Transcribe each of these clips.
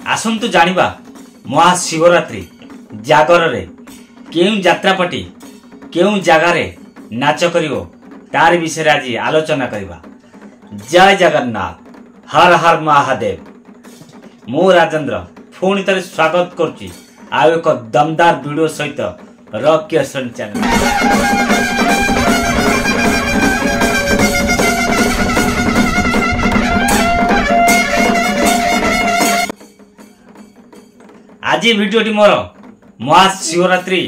आसंतु जानिबा महाशिवरात्रि जागर रे केउ यात्रापाटी केउ जगार नाच करिवो तार विषय आज आलोचना करबा। जय जगन्नाथ हर हर महादेव। मु राजेंद्र पुणी थे स्वागत करुच्ची आ एक दमदार वीडियो सहित रॉक क्रिएशन चैनल। आज वीडियोटी मोर महाशिवरात्रि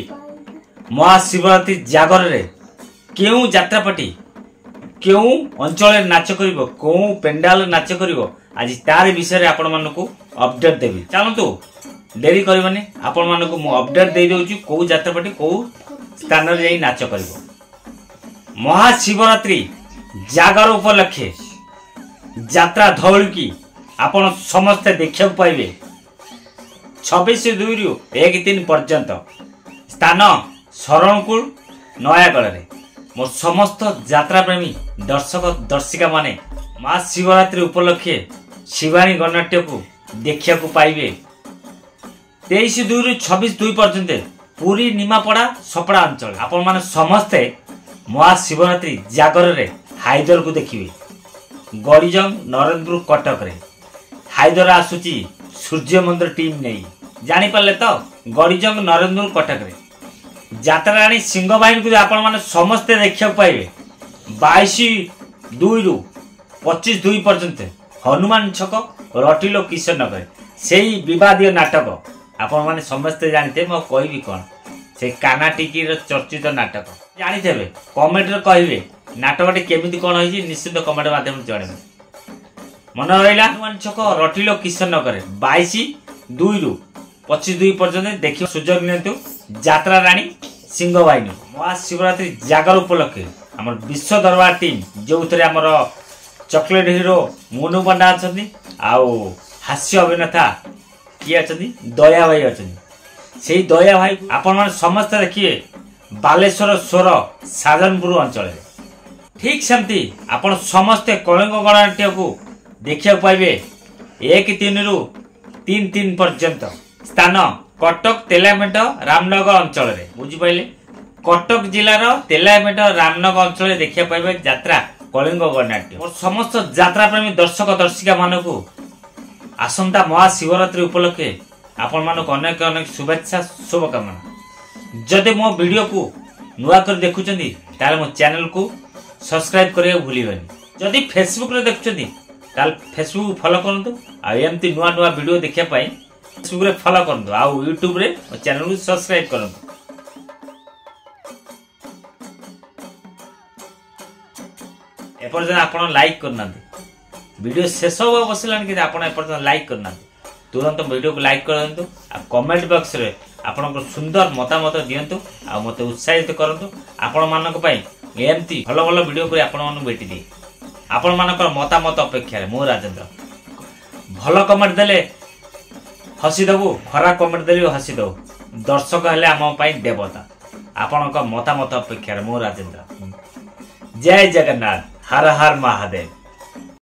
जागर रे केउ यात्रापाटी केउ अंचल नाच करिवो कोउ पेंडाल नाच करिवो आज तार विषय रे आपण मानकु अपडेट देबी। चलंतु देरी करबनी आपण मानकु मु अपडेट दे देउची कोउ यात्रापाटी कोउ स्थान रे जाई नाच करिवो। महाशिवरात्रि जागर उपलक्षे यात्रा धौली की आपण समस्त देखिया पाइबे 26/2 रु 1/3 पर्यंत स्थान शरणकुल नयागढ़ रे। मोर समस्त यात्रा प्रेमी दर्शक दर्शिका माने महाशिवरात्रि उपलक्षे शिवानी गणनाट्य को देखिया को पाइबे 23/2 रु 26/2 पर्यंत पूरी निमापड़ा सपड़ा अंचल आपण माने समस्ते महाशिवरात्रि जागर रे हाइदर को देखिबे। गड़ीजंग नरेंद्रपुर कटक रे हाइदर आसुची सूर्य मंदिर टीम नहीं जानी पाले तो गड़ीजंग नरेंद्रपुर कटक रे यात्रा राणी सिंह बाहिनी को आपण माने समस्ते देखिया पाइबे 22/2 रु 25/2 पर्यंत हनुमान छक रटिलो किशन नगर सेही विवादीय नाटक आपण माने समस्ते जानते मो कहबी कोन से काना टिकी रो चर्चित नाटक जानी थेबे कमेंट रे कहबे नाटकटी केमिति कोन होई निश्चित कमेंट माध्यम जणेबे। मन रहिला हनुमान छक रटिलो किशन नगर 22/2 रु 25/2 पर्यंत देखियो सुजोग नियंतु यात्रा राणी सिंह बाहिनी। महाशिवरात्रि जागर उपलक्षे आम विश्व दरबार टीम जो थे आम चॉकलेट हीरो मुनु पंडा अच्छा आउ हास्य अभिनेता किए अच्छा दया भाई अच्छा से दया भाई आपण मैंने समस्ते देखिए बालेश्वर स्वर साधनपुर अंचल ठीक सेमती आपण समस्ते कलिंग गणनाट्य को देखा पाइबे 1/3 रु 3/3 पर्यंत स्थान कटक तेलामेट रामनगर अंचल रे बुझिपाइले कटक जिलार तेलामेट रामनगर अंचल देखिया पाइबे यात्रा कलिंग गणनाट्य। और समस्त यात्रा प्रेमी दर्शक दर्शिका मानकु आसंता महाशिवरात्रि उपलक्षे आपण मानक अनेक अनेक शुभेच्छा शुभकामना। जदि मो वीडियो को नुआ कर देखुचंदी ताले मो चैनल को सब्सक्राइब करिया भूलिबेनी। जदि फेसबुक रे देखुचंदी ताले फेसबुक फॉलो करंतु आ एमती नुआ नुआ वीडियो देखिया पाई फेसबुक रे फॉलो करंतु आ यूट्यूब रे चैनल को सब्सक्राइब करंतु। एपर्यंत आपण लाइक करना वीडियो शेष हो बसलान कि आपण एपर्यंत लाइक करना तुरंत वीडियो को लाइक कर दिंतु आ कमेंट बॉक्स रे आपण सुंदर मतामत दियंतु आ मते उत्साहित करंतु। आपण मानक पई एमती भलो भलो वीडियो को आपण मानु बेटी दे आपण मानक मतामत अपेक्षा रे मो राजेंद्र भलो कमेंट देले हसी देबू खराब कमेंट देले हसी देबू दर्शक हेले आम पई देवता आपण मतामत अपेक्षा रे मो राजेंद्र। जय जगन्नाथ हर हर महादेव।